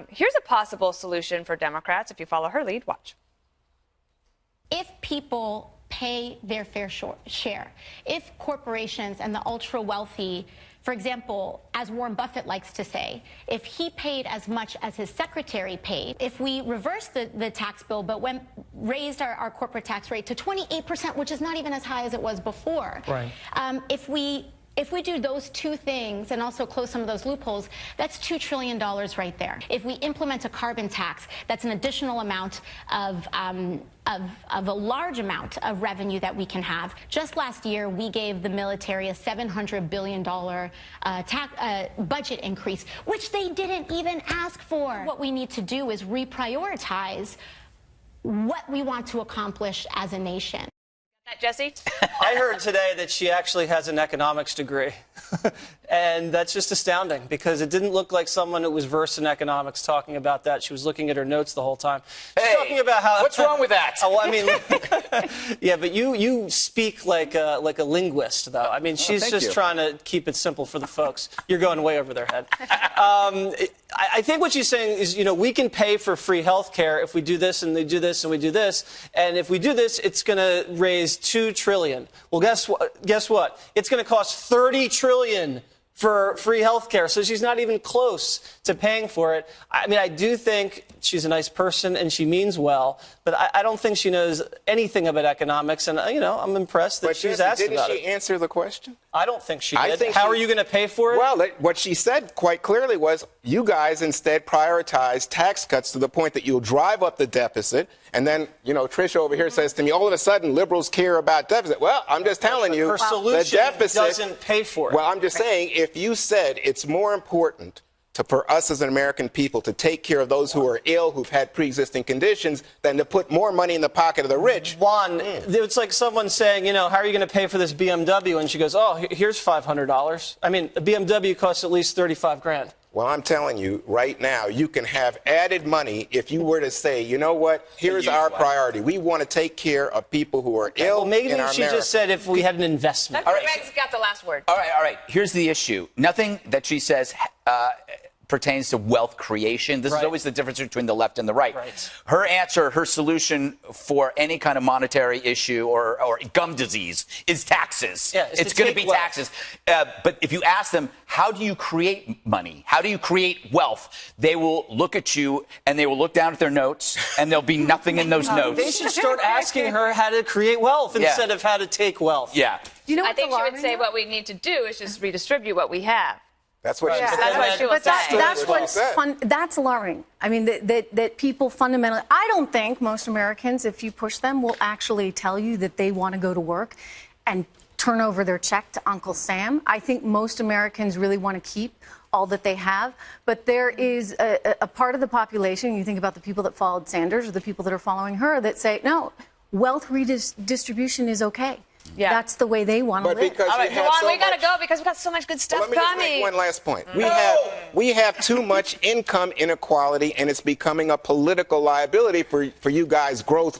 Here's a possible solution for Democrats if you follow her lead. Watch. If people pay their fair share, if corporations and the ultra wealthy, for example, as Warren Buffett likes to say, if he paid as much as his secretary paid, if we reverse the tax bill but raised our corporate tax rate to 28%, which is not even as high as it was before, right. If we do those two things and also close some of those loopholes, that's $2 trillion right there. If we implement a carbon tax, that's an additional amount of a large amount of revenue that we can have. Just last year, we gave the military a $700 billion budget increase, which they didn't even ask for. What we need to do is reprioritize what we want to accomplish as a nation. Jesse? I heard today that she actually has an economics degree. And that's just astounding because it didn't look like someone who was versed in economics talking about that. She was looking at her notes the whole time. She's talking about how, what's wrong with that? Oh, I mean, yeah, but you speak like a linguist, though. I mean, she's just trying to keep it simple for the folks. You're going way over their head. I think what she's saying is, you know, we can pay for free health care if we do this and they do this and we do this. And if we do this, it's going to raise $2 trillion. Well, guess what? It's going to cost $30 trillion for free health care. So she's not even close to paying for it. I mean, I do think she's a nice person and she means well, but I don't think she knows anything about economics. And, you know, I'm impressed that she's asked about it. Didn't she answer the question? I don't think she did. How are you going to pay for it? Well, what she said quite clearly was you guys instead prioritize tax cuts to the point that you'll drive up the deficit. And then, you know, Trish over here says to me, all of a sudden, liberals care about deficit. Well, I'm just telling you, her solution the deficit doesn't pay for it. Well, I'm just saying, if you said it's more important for us as an American people to take care of those who are ill, who've had pre-existing conditions, than to put more money in the pocket of the rich. Juan, it's like someone saying, you know, how are you going to pay for this BMW? And she goes, oh, here's $500. I mean, a BMW costs at least 35 grand. Well, I'm telling you right now, you can have added money if you were to say, you know what, here's our priority. We want to take care of people who are ill. Well, maybe in our she America. just said if we had an investment. All right. Greg's got the last word. All right. Here's the issue. Nothing that she says pertains to wealth creation. This is always the difference between the left and the right. Her answer, her solution for any kind of monetary issue or gum disease is taxes. Yeah, it's going to be taxes. But if you ask them, how do you create money? How do you create wealth? They will look at you and they will look down at their notes and there'll be nothing in those notes. They should start asking her how to create wealth instead of how to take wealth. Yeah. You know, I think she would say what we need to do is just redistribute what we have. That's what she said. That's what she will say. That's what's fun. That's alarming. I mean, that people fundamentally, I don't think most Americans, if you push them, will actually tell you that they want to go to work and turn over their check to Uncle Sam. I think most Americans really want to keep all that they have. But there is a part of the population, you think about the people that followed Sanders or the people that are following her, that say, no, wealth redistribution is okay. Yeah. That's the way they want to live. Because all right, Juan, we got to go because we've got so much good stuff coming. Let me just make one last point. We have too much income inequality, and it's becoming a political liability for you guys. Growth.